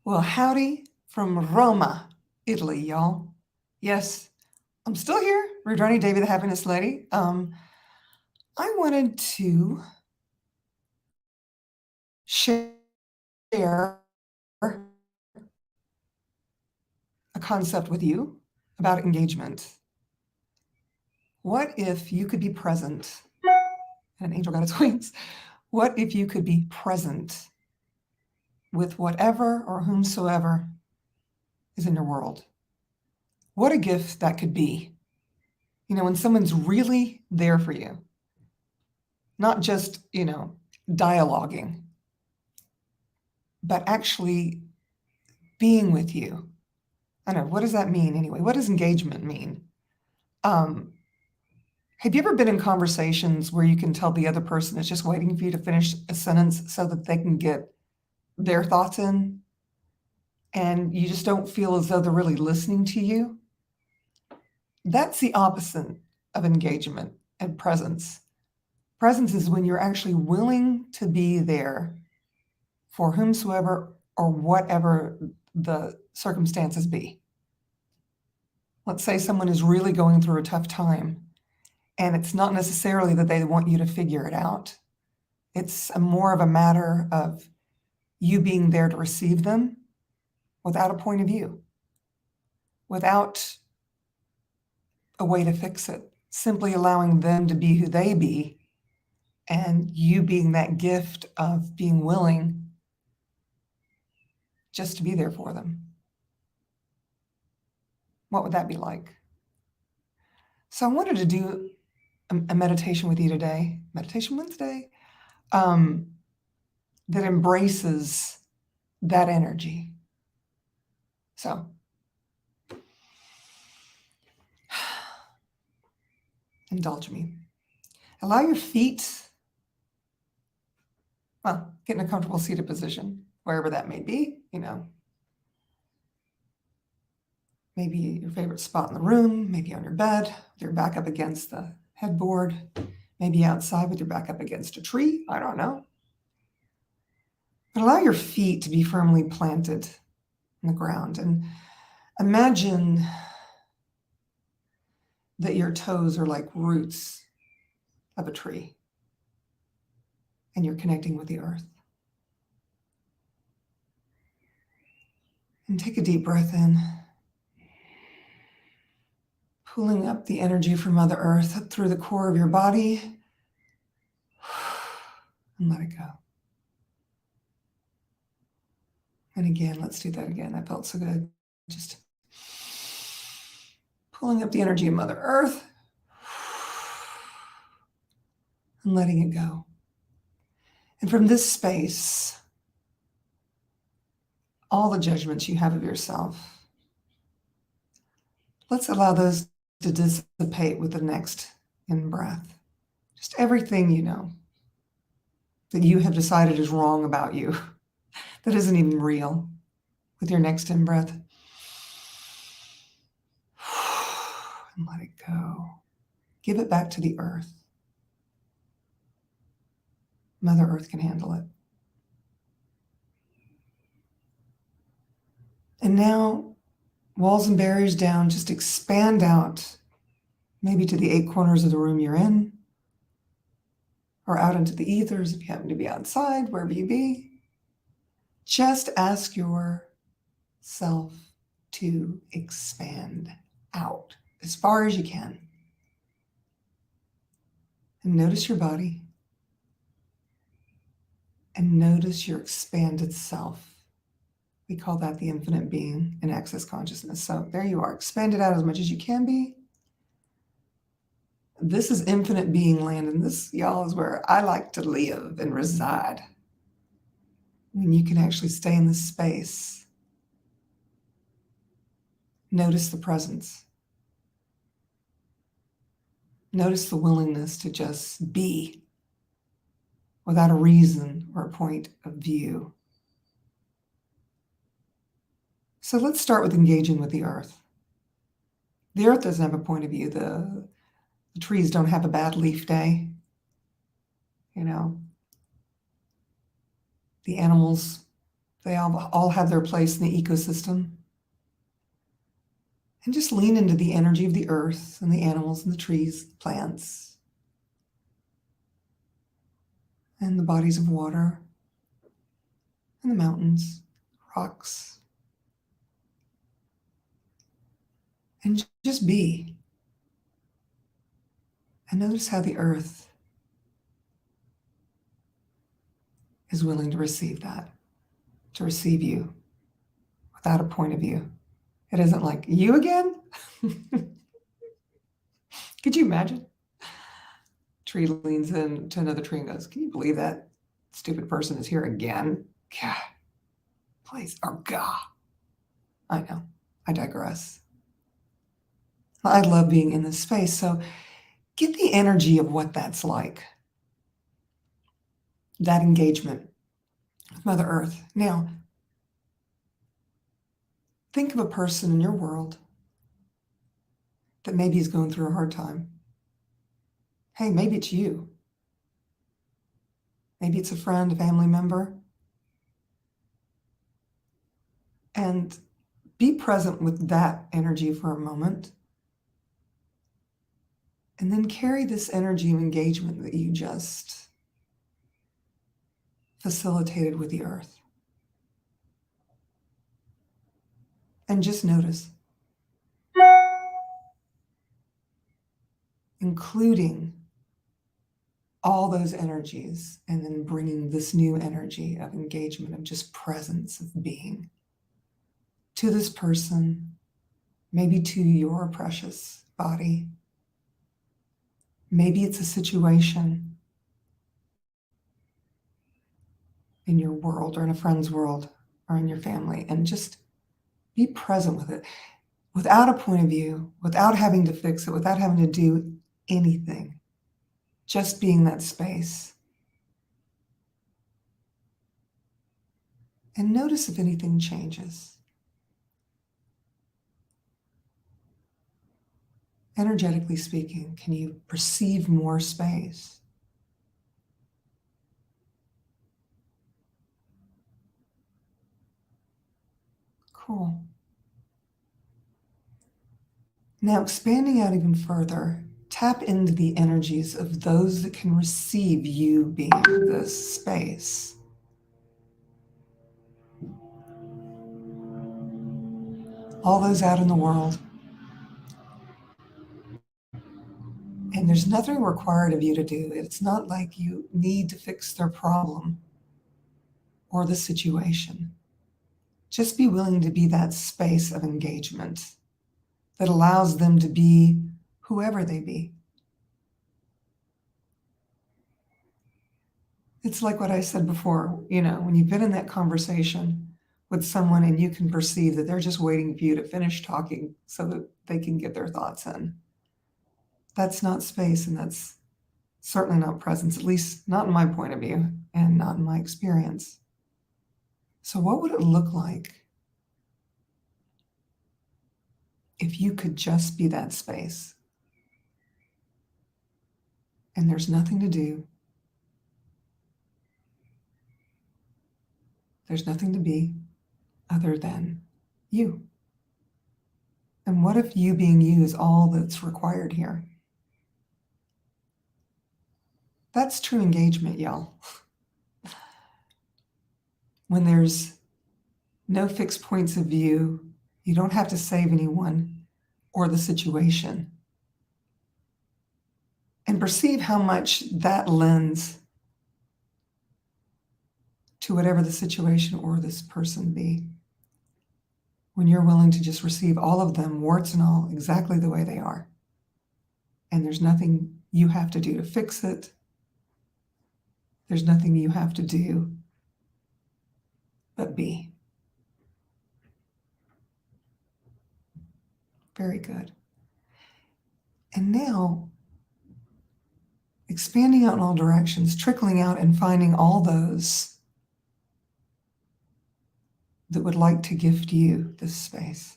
Well, howdy from Roma, Italy, y'all. Yes, I'm still here, Rüdrani Devi, the Happiness Lady. I wanted to share a concept with you about engagement. What if you could be present? And an angel got its wings. What if you could be present with whatever or whomsoever is in your world? What a gift that could be. You know, when someone's really there for you, not just, dialoguing, but actually being with you. I don't know, what does that mean anyway? What does engagement mean? Have you ever been in conversations where you can tell the other person is just waiting for you to finish a sentence so that they can get their thoughts in, and you just don't feel as though they're really listening to you? That's the opposite of engagement and presence. Presence is when you're actually willing to be there for whomsoever or whatever the circumstances be. Let's say someone is really going through a tough time, and it's not necessarily that they want you to figure it out. It's more of a matter of you being there to receive them without a point of view, without a way to fix it, simply allowing them to be who they be, and you being that gift of being willing just to be there for them. What would that be like? So I wanted to do a meditation with you today, Meditation Wednesday, that embraces that energy. So indulge me. Allow your feet, get in a comfortable seated position, wherever that may be, maybe your favorite spot in the room, maybe on your bed, with your back up against the headboard, maybe outside with your back up against a tree, I don't know. But allow your feet to be firmly planted in the ground, and imagine that your toes are like roots of a tree, and you're connecting with the earth. And take a deep breath in, pulling up the energy from Mother Earth up through the core of your body, and let it go. And again, let's do that again. That felt so good. Just pulling up the energy of Mother Earth and letting it go. And from this space, all the judgments you have of yourself, let's allow those to dissipate with the next in-breath. Just everything you know that you have decided is wrong about you, that isn't even real, with your next in-breath. And let it go. Give it back to the earth. Mother Earth can handle it. And now, walls and barriers down, just expand out, maybe to the 8 corners of the room you're in, or out into the ethers if you happen to be outside, wherever you be. Just ask yourself to expand out as far as you can. And notice your body. And notice your expanded self. We call that the infinite being in access consciousness. So there you are, expand it out as much as you can be. This is infinite being land, and this, y'all, is where I like to live and reside. When you can actually stay in this space, notice the presence. Notice the willingness to just be without a reason or a point of view. So let's start with engaging with the earth. The earth doesn't have a point of view. The trees don't have a bad leaf day. The animals They all have their place in the ecosystem. And just lean into the energy of the earth and the animals and the trees, plants, and the bodies of water, and the mountains, rocks. And just be. And notice how the earth is willing to receive that, to receive you without a point of view. It isn't like, you again? Could you imagine? Tree leans in to another tree and goes, can you believe that stupid person is here again? God, please, or God. I know, I digress. I love being in this space, so get the energy of what that's like. That engagement with Mother Earth. Now, think of a person in your world that maybe is going through a hard time. Hey, maybe it's you. Maybe it's a friend, a family member. And be present with that energy for a moment. And then carry this energy of engagement that you just facilitated with the earth. And just notice, including all those energies, and then bringing this new energy of engagement, of just presence, of being to this person, maybe to your precious body. Maybe it's a situation in your world or in a friend's world or in your family, and just be present with it without a point of view, without having to fix it, without having to do anything, just being that space. And notice if anything changes. Energetically speaking, can you perceive more space? Cool. Now, expanding out even further, tap into the energies of those that can receive you being this space. All those out in the world. And there's nothing required of you to do. It's not like you need to fix their problem or the situation. Just be willing to be that space of engagement that allows them to be whoever they be. It's like what I said before, when you've been in that conversation with someone and you can perceive that they're just waiting for you to finish talking so that they can get their thoughts in. That's not space, and that's certainly not presence, at least not in my point of view and not in my experience. So what would it look like if you could just be that space? And there's nothing to do. There's nothing to be other than you. And what if you being you is all that's required here? That's true engagement, y'all. When there's no fixed points of view, you don't have to save anyone or the situation. And perceive how much that lends to whatever the situation or this person be. When you're willing to just receive all of them, warts and all, exactly the way they are. And there's nothing you have to do to fix it. There's nothing you have to do but be. Very good. And now, expanding out in all directions, trickling out and finding all those that would like to gift you this space,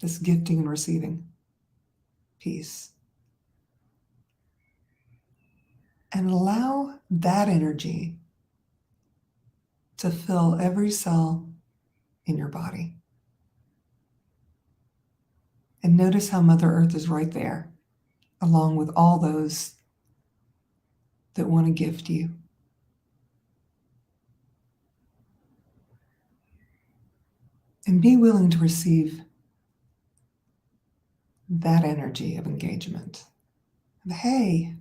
this gifting and receiving piece. And allow that energy to fill every cell in your body. And notice how Mother Earth is right there, along with all those that want to gift you. And be willing to receive that energy of engagement. And, hey,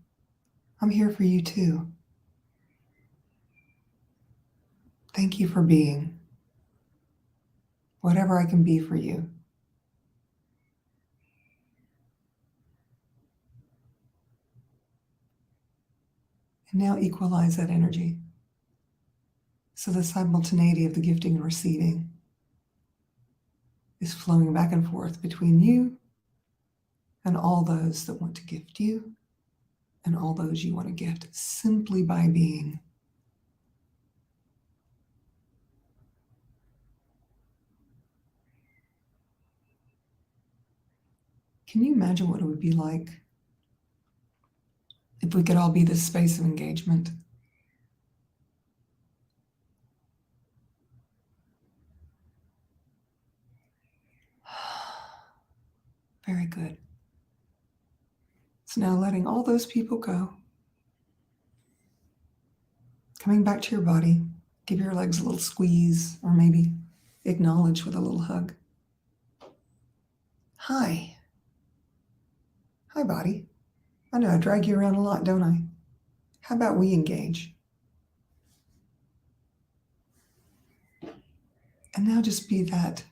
I'm here for you too. Thank you for being whatever I can be for you. And now equalize that energy. So the simultaneity of the gifting and receiving is flowing back and forth between you and all those that want to gift you and all those you want to gift simply by being. Can you imagine what it would be like if we could all be this space of engagement? Very good. So now letting all those people go. Coming back to your body. Give your legs a little squeeze, or maybe acknowledge with a little hug. Hi. Hi, body. I know I drag you around a lot, don't I? How about we engage? And now just be that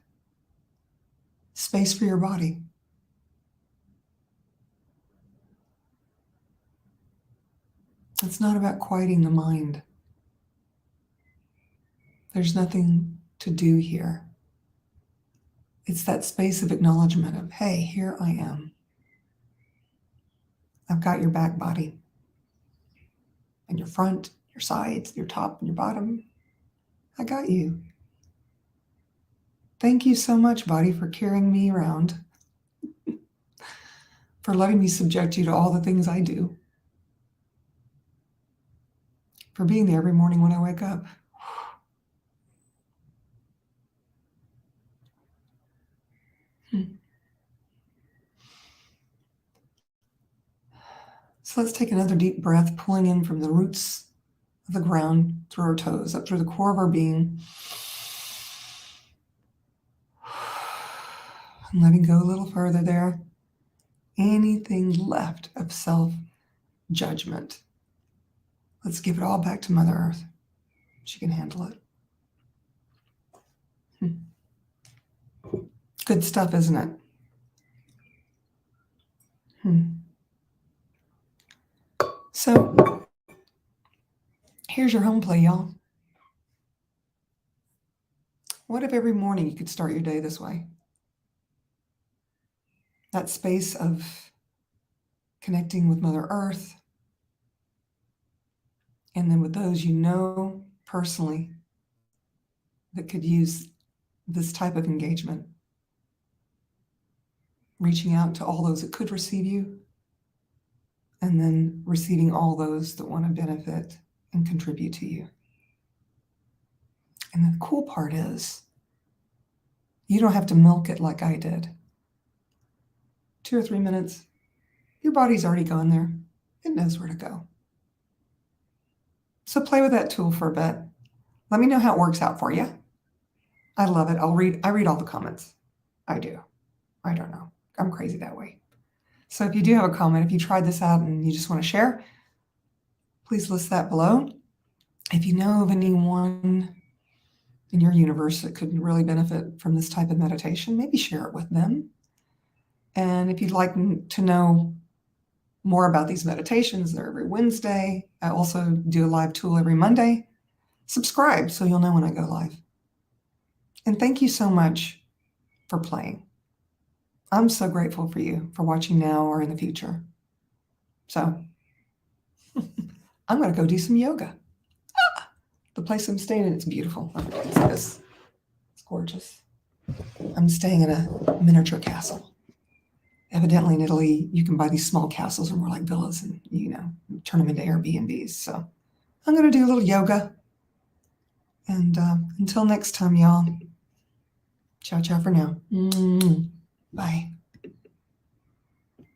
space for your body. It's not about quieting the mind. There's nothing to do here. It's that space of acknowledgement of, hey, here I am. I've got your back, body. And your front, your sides, your top, and your bottom. I got you. Thank you so much, body, for carrying me around. For letting me subject you to all the things I do. For being there every morning when I wake up. So let's take another deep breath, pulling in from the roots of the ground through our toes, up through the core of our being. And letting go a little further there. Anything left of self-judgment. Let's give it all back to Mother Earth. She can handle it. Good stuff, isn't it? So, here's your home play, y'all. What if every morning you could start your day this way? That space of connecting with Mother Earth, and then with those you know personally that could use this type of engagement. Reaching out to all those that could receive you, and then receiving all those that want to benefit and contribute to you. And the cool part is, you don't have to milk it like I did. 2 or 3 minutes, your body's already gone there. It knows where to go. So play with that tool for a bit. Let me know how it works out for you. I love it. I read all the comments. I do. I don't know. I'm crazy that way. So if you do have a comment, if you tried this out and you just want to share, please list that below. If you know of anyone in your universe that could really benefit from this type of meditation, maybe share it with them. And if you'd like to know more about these meditations, they're every Wednesday. I also do a live tool every Monday. Subscribe so you'll know when I go live. And thank you so much for playing. I'm so grateful for you for watching now or in the future. So I'm going to go do some yoga. The place I'm staying in, it's beautiful. I don't know if you can see this. It's gorgeous. I'm staying in a miniature castle. Evidently in Italy, you can buy these small castles or more like villas and, turn them into Airbnbs. So I'm going to do a little yoga. And until next time, y'all. Ciao, ciao for now. Bye.